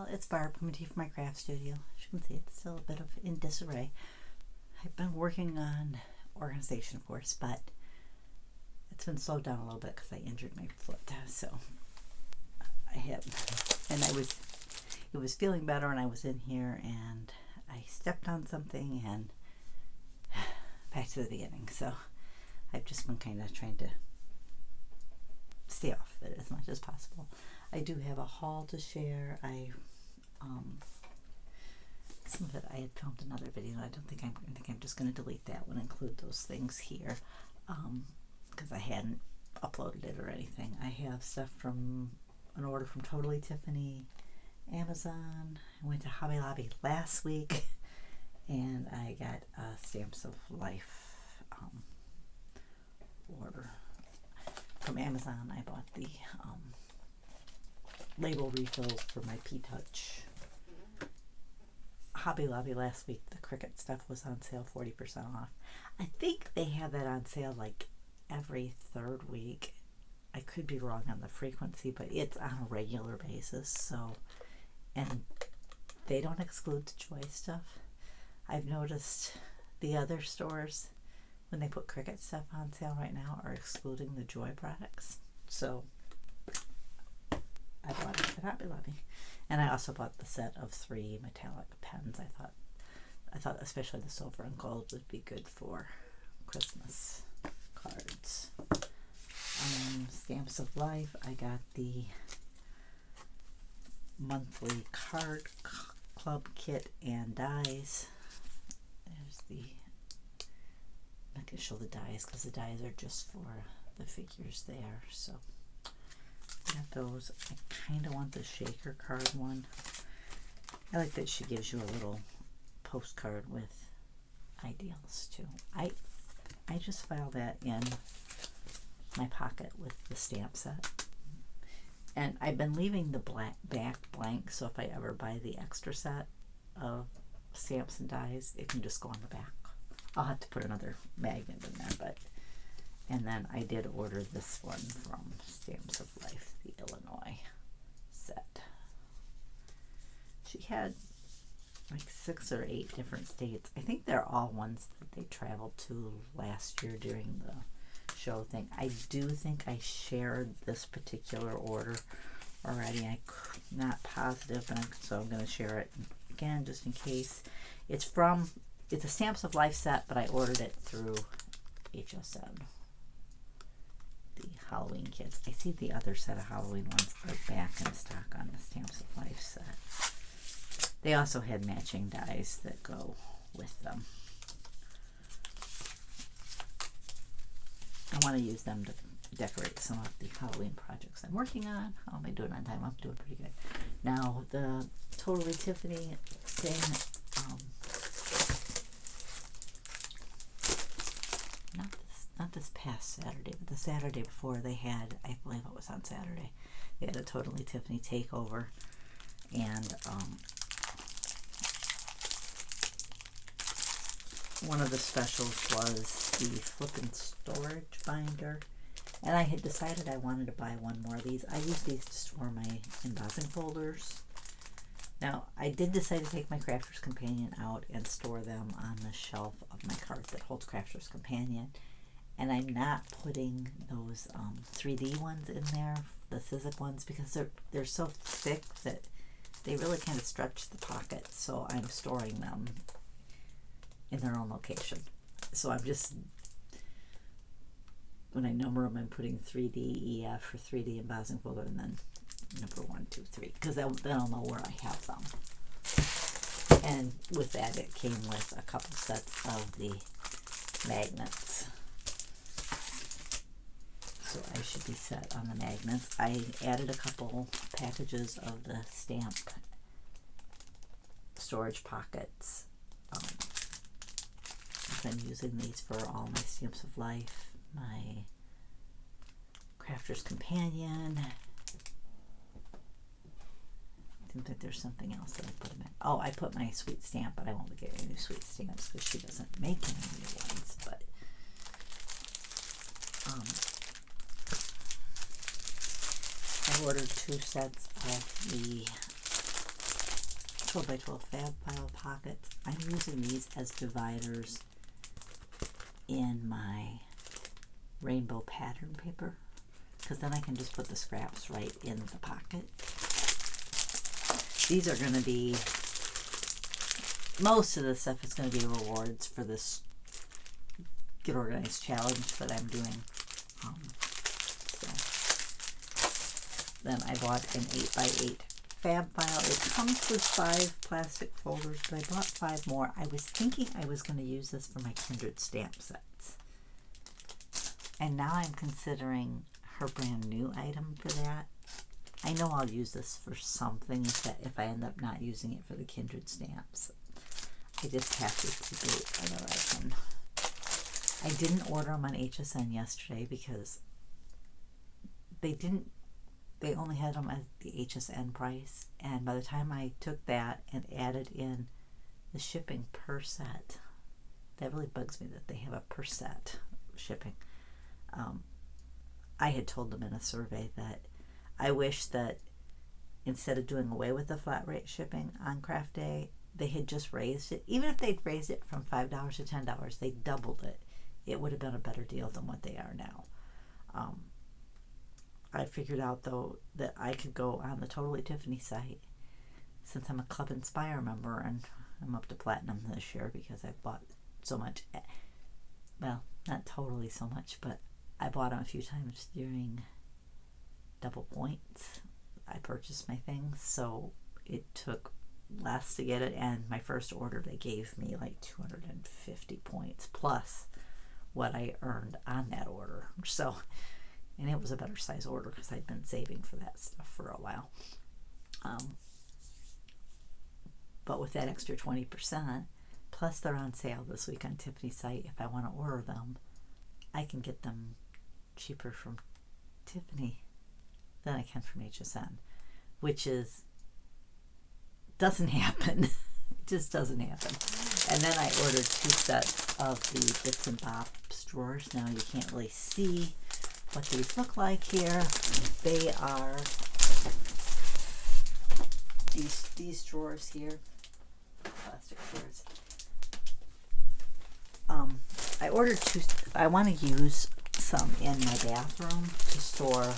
It's Barb coming to you from my craft studio. As you can see, it's still a bit of in disarray. I've been working on organization, of course, but it's been slowed down a little bit because I injured my foot. So I have, and it was feeling better, and I was in here and I stepped on something and back to the beginning. So I've just been kind of trying to stay off it as much as possible. I do have a haul to share. Some of it I had filmed another video. I think I'm just going to delete that one, include those things here, because I hadn't uploaded it or anything. I have stuff from an order from Totally Tiffany, Amazon. I went to Hobby Lobby last week, and I got a Stamps of Life order from Amazon. I bought the label refills for my P-Touch. Hobby Lobby last week, the Cricut stuff was on sale 40% off. I think they have that on sale like every third week. I could be wrong on the frequency, but it's on a regular basis. So, and they don't exclude the Joy stuff. I've noticed the other stores, when they put Cricut stuff on sale right now, are excluding the Joy products. So I bought it at Hobby Lobby. And I also bought the set of 3 metallic pens. I thought especially the silver and gold would be good for Christmas cards. Stamps of Life, I got the monthly card club kit and dies. There's the, I'm not going to show the dies because the dies are just for the figures there. So got those. I kind of want the shaker card one. I like that she gives you a little postcard with ideals too. I just file that in my pocket with the stamp set. And I've been leaving the back blank, so if I ever buy the extra set of stamps and dies, it can just go on the back. I'll have to put another magnet in there, but and then I did order this one from Stamps of Life, the Illinois set. She had like 6 or 8 different states. I think they're all ones that they traveled to last year during the show thing. I do think I shared this particular order already. I'm not positive, but so I'm going to share it again just in case. It's a Stamps of Life set, but I ordered it through HSN. The Halloween kits. I see the other set of Halloween ones are back in stock on the Stamps of Life set. They also had matching dies that go with them. I want to use them to decorate some of the Halloween projects I'm working on. How am I doing on time? I'm doing pretty good. Now, the Totally Tiffany thing, not this past Saturday, but the Saturday before, they had, I believe it was on Saturday, they had a Totally Tiffany takeover, and one of the specials was the flippin' storage binder, and I had decided I wanted to buy one more of these. I use these to store my embossing folders. Now, I did decide to take my Crafter's Companion out and store them on the shelf of my cart that holds Crafter's Companion. And I'm not putting those 3D ones in there, the Sizzix ones, because they're so thick that they really kind of stretch the pocket. So I'm storing them in their own location. So I'm just, when I number them, I'm putting 3D EF for 3D embossing folder, and then number 1, 2, 3, because then I'll know where I have them. And with that, it came with a couple sets of the magnets. So I should be set on the magnets. I added a couple packages of the stamp storage pockets. I'm using these for all my Stamps of Life, my Crafter's Companion. I think that there's something else that I put in there. Oh, I put my sweet stamp, but I won't be getting any sweet stamps because she doesn't make any new ones. But I ordered 2 sets of the 12 by 12 fab file pockets. I'm using these as dividers in my rainbow pattern paper, because then I can just put the scraps right in the pocket. These are going to be, most of the stuff is going to be rewards for this Get Organized challenge that I'm doing. So. Then I bought an 8x8 fab file. It comes with 5 plastic folders, but I bought 5 more. I was thinking I was going to use this for my Kindred stamp sets. And now I'm considering her brand new item for that. I know I'll use this for something if I end up not using it for the Kindred stamps. I just have to debate whether I can. I didn't order them on HSN yesterday because they only had them at the HSN price, and by the time I took that and added in the shipping per set, that really bugs me that they have a per set shipping. I had told them in a survey that I wish that instead of doing away with the flat rate shipping on craft day, they had just raised it. Even if they'd raised it from $5 to $10, they doubled it. It would have been a better deal than what they are now. I figured out, though, that I could go on the Totally Tiffany site, since I'm a Club Inspire member, and I'm up to platinum this year because I've bought so much. Well, not totally so much, but I bought them a few times during double points. I purchased my things, so it took less to get it, and my first order they gave me like 250 points plus what I earned on that order. So, and it was a better size order because I'd been saving for that stuff for a while. But with that extra 20%, plus they're on sale this week on Tiffany's site, if I want to order them, I can get them cheaper from Tiffany than I can from HSN, which doesn't happen. It just doesn't happen. And then I ordered 2 sets of the Bits and Bobs drawers. Now you can't really see what these look like here. They are these drawers here, plastic drawers. I ordered 2. I want to use some in my bathroom to store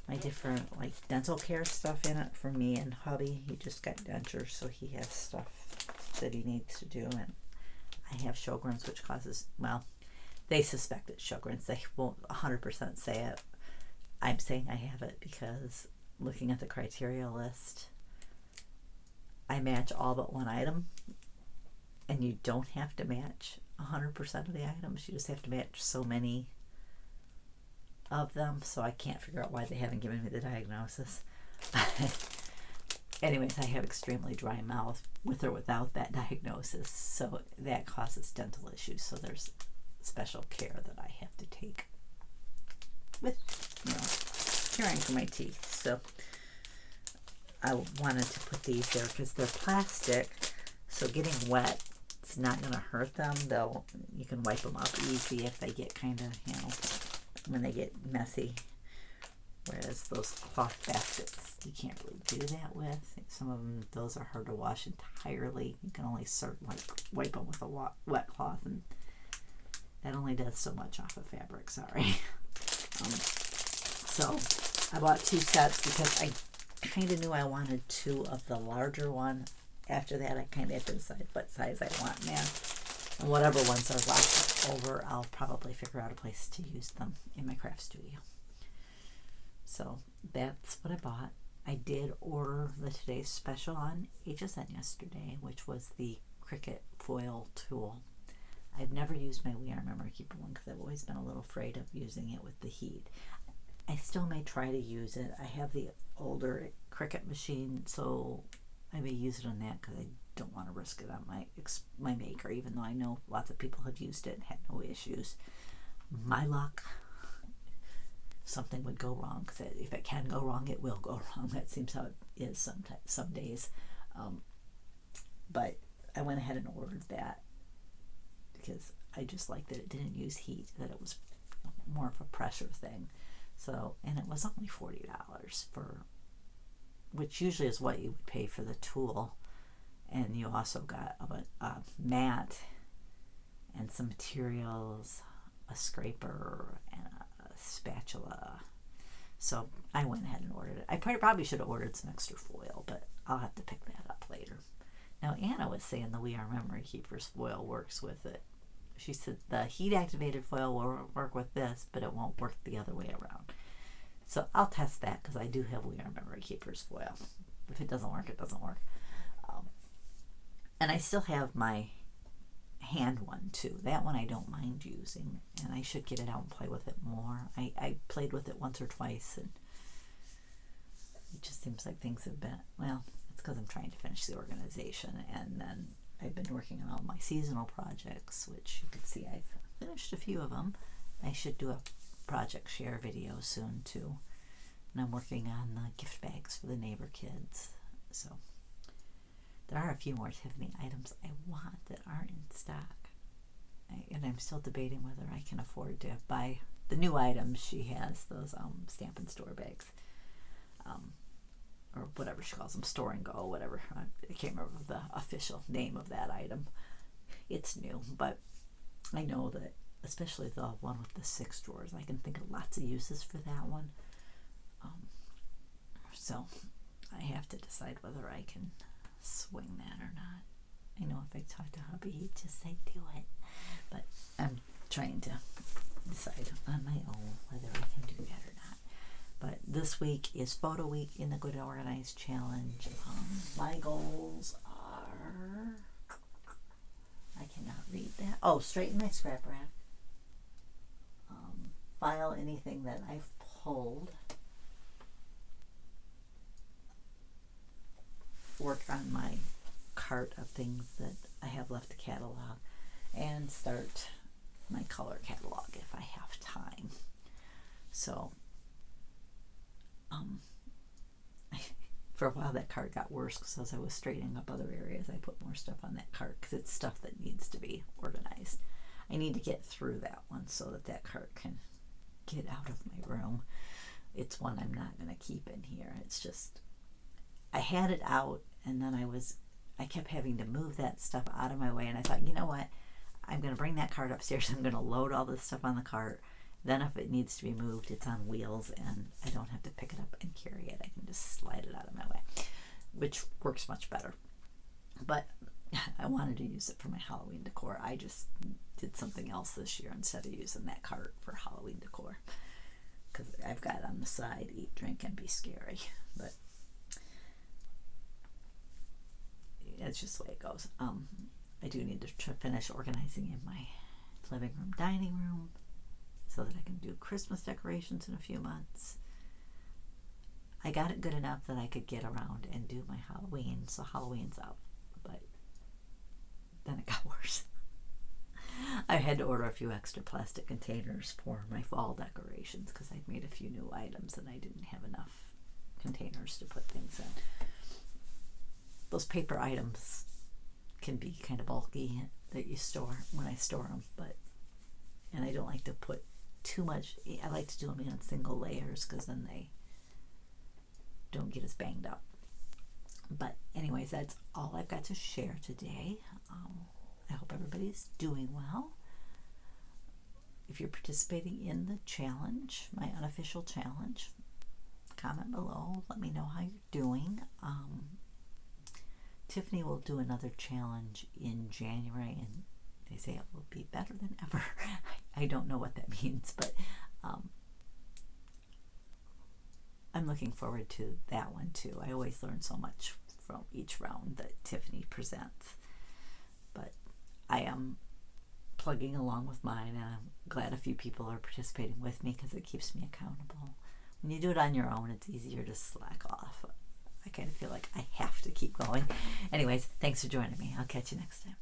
my different dental care stuff in it for me and hubby. He just got dentures, so he has stuff that he needs to do, and I have Sjogren's, which causes, well, they suspect it's Sjogren's. They won't 100% say it. I'm saying I have it because looking at the criteria list, I match all but one item, and you don't have to match 100% of the items. You just have to match so many of them, so I can't figure out why they haven't given me the diagnosis. Anyways, I have extremely dry mouth with or without that diagnosis, so that causes dental issues. So there's special care that I have to take with, caring for my teeth. So I wanted to put these there because they're plastic, so getting wet, it's not going to hurt them. You can wipe them up easy if they get kind of, when they get messy. Whereas those cloth baskets, you can't really do that with. Some of them, those are hard to wash entirely. You can only wipe them with a wet cloth, and that only does so much off of fabric, sorry. So I bought 2 sets because I kind of knew I wanted 2 of the larger one. After that, I kind of have to decide what size I want now. And whatever ones are left over, I'll probably figure out a place to use them in my craft studio. So that's what I bought. I did order the Today's Special on HSN yesterday, which was the Cricut foil tool. I've never used my We Are Memory Keeper one because I've always been a little afraid of using it with the heat. I still may try to use it. I have the older Cricut machine, so I may use it on that because I don't want to risk it on my maker, even though I know lots of people have used it and had no issues. My luck, something would go wrong, because if it can go wrong, it will go wrong. That seems how it is some days. But I went ahead and ordered that because I just liked that it didn't use heat, that it was more of a pressure thing. So, and it was only $40 for which usually is what you would pay for the tool. And you also got a mat and some materials, a scraper, and a spatula. So I went ahead and ordered it. I probably should have ordered some extra foil, but I'll have to pick that up later. Now, Anna was saying the We Are Memory Keepers foil works with it. She said the heat-activated foil will work with this, but it won't work the other way around. So I'll test that because I do have We Are Memory Keepers foil. If it doesn't work, it doesn't work. And I still have my hand one too. That one I don't mind using, and I should get it out and play with it more. I played with it once or twice, and it just seems like things have been, well, it's because I'm trying to finish the organization, and then I've been working on all my seasonal projects, which you can see I've finished a few of them. I should do a project share video soon too, and I'm working on the gift bags for the neighbor kids. So there are a few more Tiffany items I want that aren't in stock. And I'm still debating whether I can afford to buy the new items she has, those Stamp and Store bags. Or whatever she calls them, store and go, whatever. I can't remember the official name of that item. It's new, but I know that, especially the one with the 6 drawers, I can think of lots of uses for that one. So I have to decide whether I can swing that or not. I know if I talk to hubby, he'd just say do it, but I'm trying to decide on my own whether I can do that or not. But this week is photo week in the Good Organized Challenge. My goals are, I cannot read that. Oh, straighten my scrap rack, file anything that I've pulled, work on my cart of things that I have left to catalog, and start my color catalog if I have time. So for a while that cart got worse because as I was straightening up other areas, I put more stuff on that cart because it's stuff that needs to be organized. I need to get through that one so that that cart can get out of my room. It's one I'm not going to keep in here. It's just, I had it out, and then I kept having to move that stuff out of my way, and I thought, you know what, I'm going to bring that cart upstairs. I'm going to load all this stuff on the cart. Then if it needs to be moved, it's on wheels, and I don't have to pick it up and carry it. I can just slide it out of my way, which works much better. But I wanted to use it for my Halloween decor. I just did something else this year instead of using that cart for Halloween decor, because I've got on the side, eat, drink, and be scary. But it's just the way it goes. I do need to finish organizing in my living room, dining room, so that I can do Christmas decorations in a few months. I got it good enough that I could get around and do my Halloween, so Halloween's out. But then it got worse. I had to order a few extra plastic containers for my fall decorations because I'd made a few new items and I didn't have enough containers to put things in. Those paper items can be kind of bulky that you store when I store them, and I don't like to put too much. I like to do them in single layers because then they don't get as banged up. But anyways, that's all I've got to share today. I hope everybody's doing well. If you're participating in the challenge, my unofficial challenge, comment below. Let me know how you're doing. Tiffany will do another challenge in January, and they say it will be better than ever. I don't know what that means, but I'm looking forward to that one too. I always learn so much from each round that Tiffany presents. But I am plugging along with mine, and I'm glad a few people are participating with me because it keeps me accountable. When you do it on your own, it's easier to slack off. I kind of feel like I have to keep going. Anyways, thanks for joining me. I'll catch you next time.